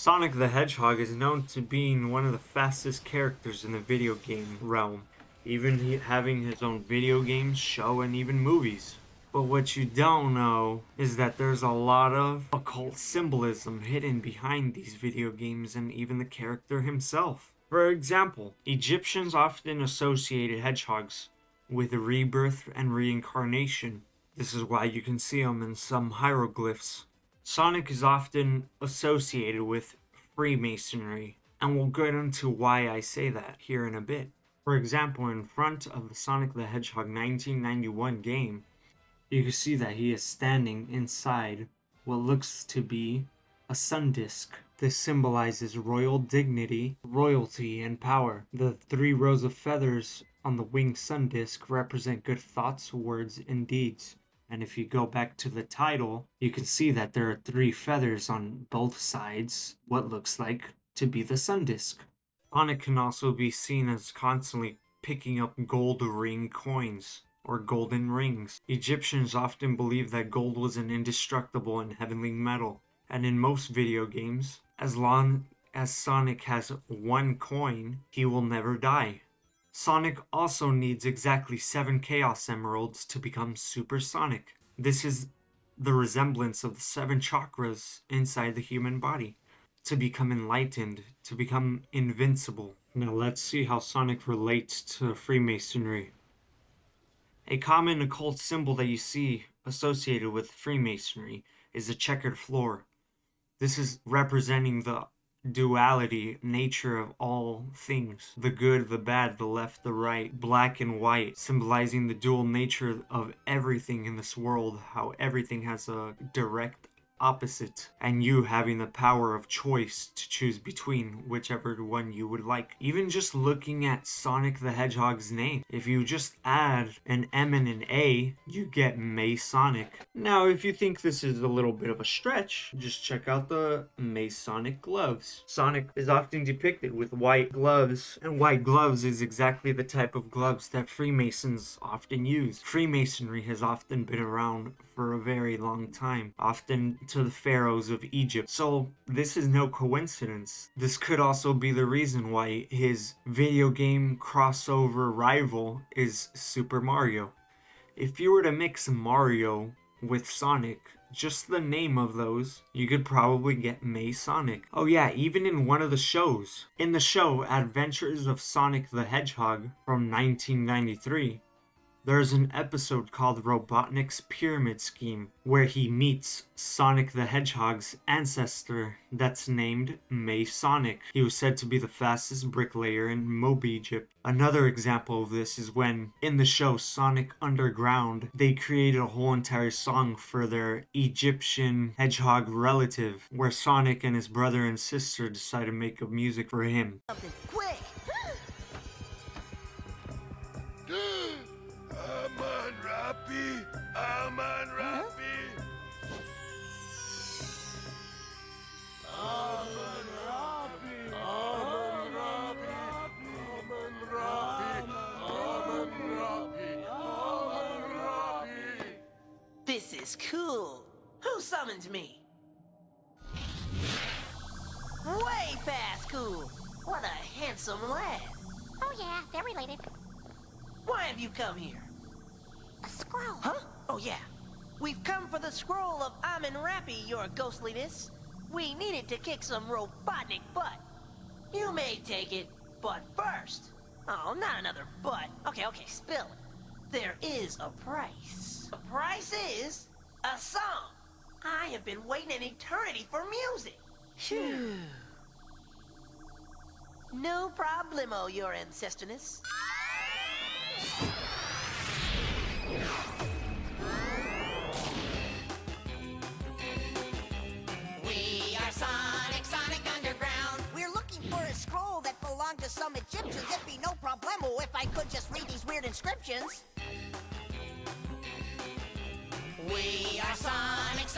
Sonic the Hedgehog is known to being one of the fastest characters in the video game realm, even having his own video game, show, and even movies. But what you don't know is that there's a lot of occult symbolism hidden behind these video games and even the character himself. For example, Egyptians often associated hedgehogs with rebirth and reincarnation. This is why you can see them in some hieroglyphs. Sonic is often associated with Freemasonry, and we'll get into why I say that here in a bit. For example, in front of the Sonic the Hedgehog 1991 game, you can see that he is standing inside what looks to be a sun disk. This symbolizes royal dignity, royalty, and power. The 3 rows of feathers on the winged sun disk represent good thoughts, words, and deeds. And if you go back to the title, you can see that there are 3 feathers on both sides, what looks like to be the sun disk. Sonic can also be seen as constantly picking up gold ring coins, or golden rings. Egyptians often believed that gold was an indestructible and heavenly metal, and in most video games, as long as Sonic has 1 coin, he will never die. Sonic also needs exactly 7 Chaos Emeralds to become Super Sonic. This is the resemblance of the 7 chakras inside the human body. To become enlightened, to become invincible. Now let's see how Sonic relates to Freemasonry. A common occult symbol that you see associated with Freemasonry is a checkered floor. This is representing the duality nature of all things. The good, the bad, the left, the right, black and white, symbolizing the dual nature of everything in this world, how everything has a direct opposite, and you having the power of choice to choose between whichever one you would like. Even just looking at Sonic the Hedgehog's name, if you just add an M and an A, you get Masonic. Now, if you think this is a little bit of a stretch, just check out the Masonic gloves. Sonic is often depicted with white gloves, and white gloves is exactly the type of gloves that Freemasons often use. Freemasonry has often been around for a very long time, often to the pharaohs of Egypt. So this is no coincidence. This could also be the reason why his video game crossover rival is Super Mario. If you were to mix Mario with Sonic, just the name of those, you could probably get Masonic. Oh yeah, even in one of the shows. In the show Adventures of Sonic the Hedgehog from 1993, there's an episode called Robotnik's Pyramid Scheme, where he meets Sonic the Hedgehog's ancestor that's named Masonic. He was said to be the fastest bricklayer in Mob Egypt. Another example of this is when, in the show Sonic Underground, they created a whole entire song for their Egyptian hedgehog relative, where Sonic and his brother and sister decided to make music for him. Something quick! Aman Rapi. Aman Rapi. Aman Rapi. Aman Rapi. Aman Rapi. Aman Rapi. This is cool. Who summoned me? Way past cool. What a handsome lad. Oh yeah, they're related. Why have you come here? A scroll. Huh? Oh yeah. We've come for the scroll of Amun Rapi, your ghostliness. We need it to kick some Robotnik butt. You may take it, but first. Oh, not another butt. Okay, spill it. There is a price. The price is a song. I have been waiting an eternity for music. Phew. No problemo, your ancesterness. We are Sonic Underground. We're looking for a scroll that belonged to some Egyptians. It'd be no problemo if I could just read these weird inscriptions. We are Sonic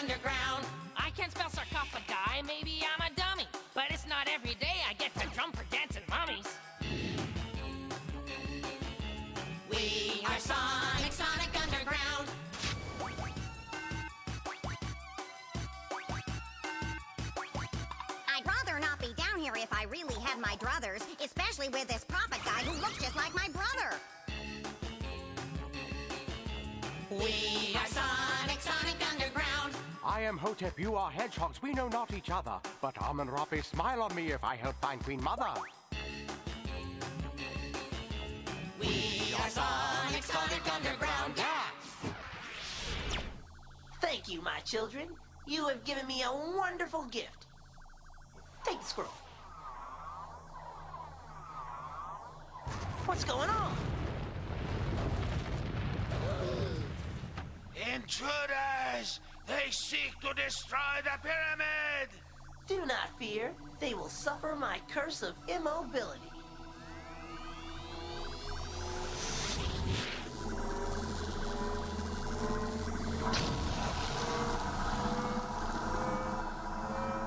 Underground. I can spell sarcophagi, maybe I'm a dummy. But it's not every day I get to drum for dancing mummies. We are Sonic Underground. I with this prophet guy who looks just like my brother. We are Sonic, Sonic Underground. I am Hotep, you are hedgehogs, we know not each other. But Amun-Ra, smile on me if I help find Queen Mother. We are Sonic, Sonic Underground. Yeah! Thank you, my children. You have given me a wonderful gift. Take the scroll. What's going on? Intruders! They seek to destroy the pyramid! Do not fear. They will suffer my curse of immobility.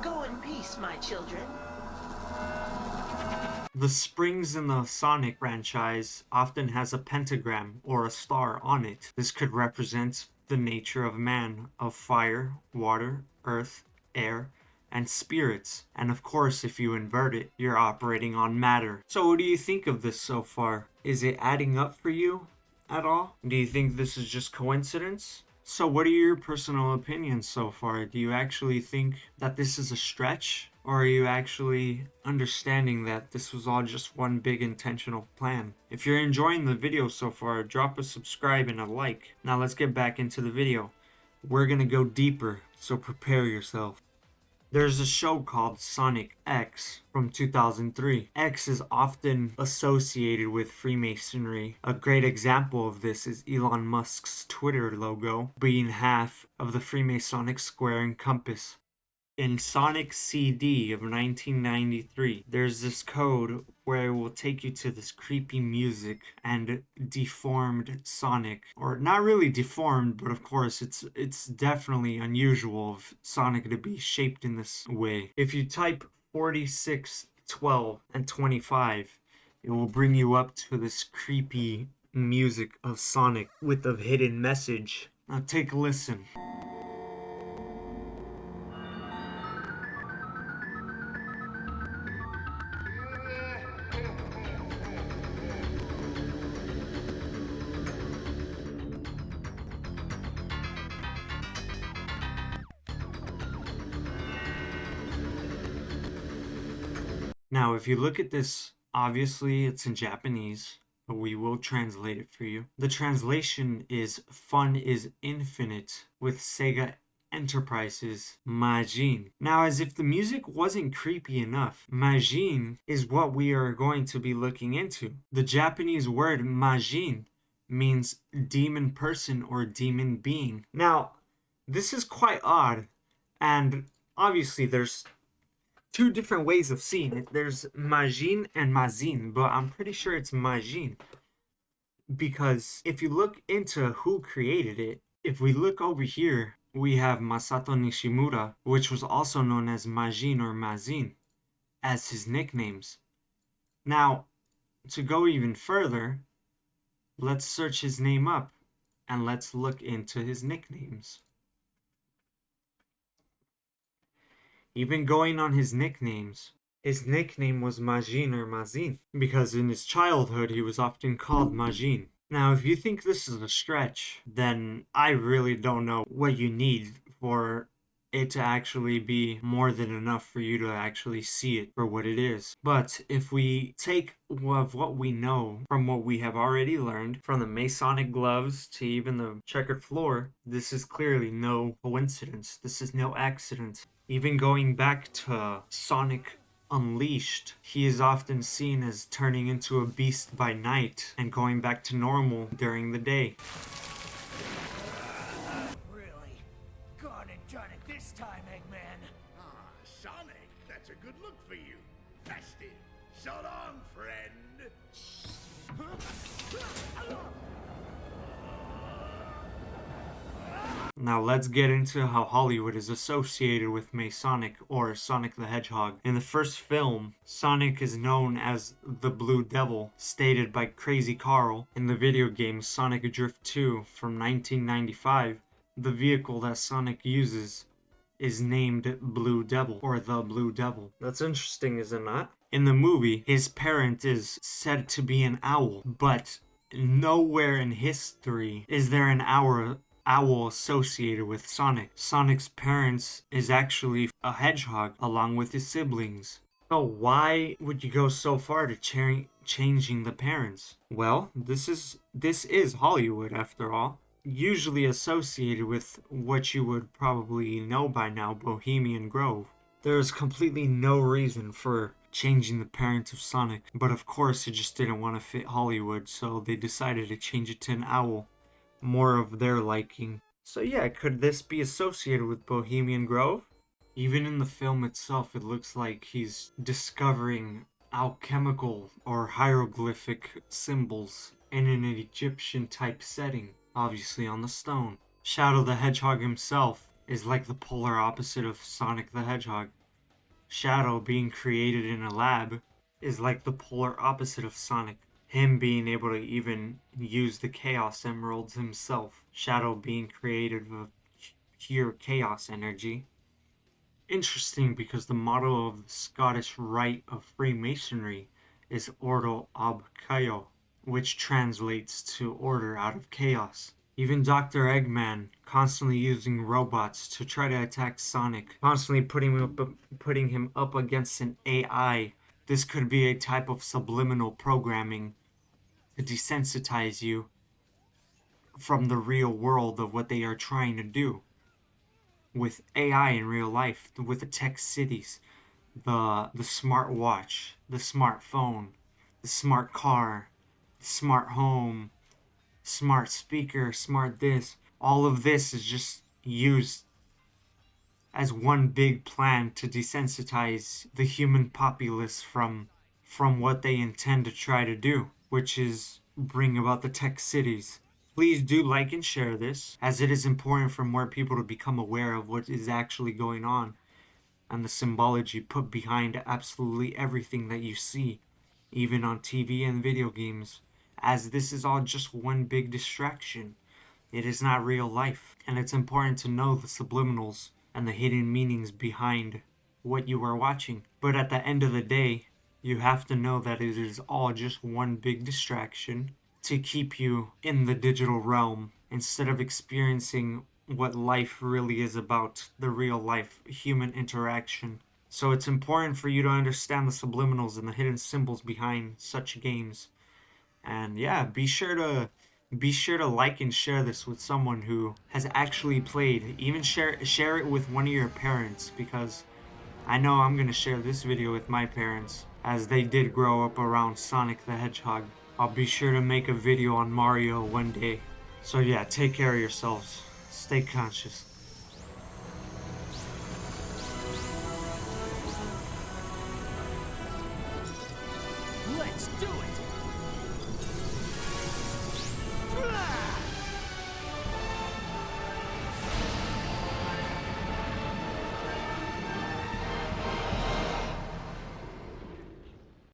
Go in peace, my children. The springs in the Sonic franchise often has a pentagram or a star on it. This could represent the nature of man, of fire, water, earth, air, and spirits. And of course, if you invert it, you're operating on matter. So what do you think of this so far? Is it adding up for you at all? Do you think this is just coincidence? So what are your personal opinions so far? Do you actually think that this is a stretch? Or are you actually understanding that this was all just one big intentional plan? If you're enjoying the video so far, drop a subscribe and a like. Now let's get back into the video. We're gonna go deeper, so prepare yourself. There's a show called Sonic X from 2003. X is often associated with Freemasonry. A great example of this is Elon Musk's Twitter logo being half of the Freemasonic square and compass. In Sonic CD of 1993, there's this code where it will take you to this creepy music and deformed Sonic. Or not really deformed, but of course it's definitely unusual of Sonic to be shaped in this way. If you type 46, 12, and 25, it will bring you up to this creepy music of Sonic with a hidden message. Now take a listen. Now, if you look at this, obviously it's in Japanese, but we will translate it for you. The translation is "Fun is infinite" with Sega Enterprises Majin. Now, as if the music wasn't creepy enough, Majin is what we are going to be looking into. The Japanese word Majin means demon person or demon being. Now, this is quite odd, and obviously there's two different ways of seeing it. There's Majin and Mazin, but I'm pretty sure it's Majin. Because if you look into who created it, if we look over here, we have Masato Nishimura, which was also known as Majin or Mazin, as his nicknames. Now, to go even further, let's search his name up, and let's look into his nicknames. Even going on his nicknames, his nickname was Majin or Mazin, because in his childhood he was often called Majin. Now, if you think this is a stretch, then I really don't know what you need for it to actually be more than enough for you to actually see it for what it is. But if we take of what we know from what we have already learned, from the Masonic gloves to even the checkered floor, this is clearly no coincidence. This is no accident. Even going back to Sonic Unleashed, he is often seen as turning into a beast by night and going back to normal during the day. Really? Gone and done it this time, Eggman. Ah, Sonic, that's a good look for you. Festive. So long, friend. Now let's get into how Hollywood is associated with Masonic or Sonic the Hedgehog. In the first film, Sonic is known as the Blue Devil, stated by Crazy Carl. In the video game Sonic Drift 2 from 1995, the vehicle that Sonic uses is named Blue Devil, or the Blue Devil. That's interesting, is it not? In the movie, his parent is said to be an owl, but nowhere in history is there an owl associated with Sonic. Sonic's parents is actually a hedgehog along with his siblings. So why would you go so far to changing the parents? Well, this is Hollywood after all. Usually associated with what you would probably know by now, Bohemian Grove. There is completely no reason for changing the parents of Sonic, but of course it just didn't want to fit Hollywood, so they decided to change it to an owl, more of their liking. So yeah, could this be associated with Bohemian Grove? Even in the film itself, it looks like he's discovering alchemical or hieroglyphic symbols in an Egyptian type setting, obviously on the stone. Shadow the Hedgehog himself is like the polar opposite of Sonic the Hedgehog. Shadow being created in a lab is like the polar opposite of Sonic. Him being able to even use the Chaos Emeralds himself. Shadow being created of pure chaos energy. Interesting because the motto of the Scottish Rite of Freemasonry is Ordo ab Chaos, which translates to order out of chaos. Even Dr. Eggman constantly using robots to try to attack Sonic, constantly putting him up against an AI. This could be a type of subliminal programming to desensitize you from the real world of what they are trying to do. With AI in real life, with the tech cities, the smart watch, the smartphone, the smart car, the smart home, smart speaker, smart this. All of this is just used as one big plan to desensitize the human populace from what they intend to try to do, which is bring about the tech cities. Please do like and share this, as it is important for more people to become aware of what is actually going on and the symbology put behind absolutely everything that you see, even on TV and video games, as this is all just one big distraction. It is not real life, and it's important to know the subliminals and the hidden meanings behind what you are watching. But at the end of the day, you have to know that it is all just one big distraction to keep you in the digital realm instead of experiencing what life really is about, the real life human interaction. So it's important for you to understand the subliminals and the hidden symbols behind such games. And yeah, be sure to like and share this with someone who has actually played. Even share it with one of your parents, because I know I'm gonna share this video with my parents, as they did grow up around Sonic the Hedgehog. I'll be sure to make a video on Mario one day. So yeah, take care of yourselves. Stay conscious. Let's do it!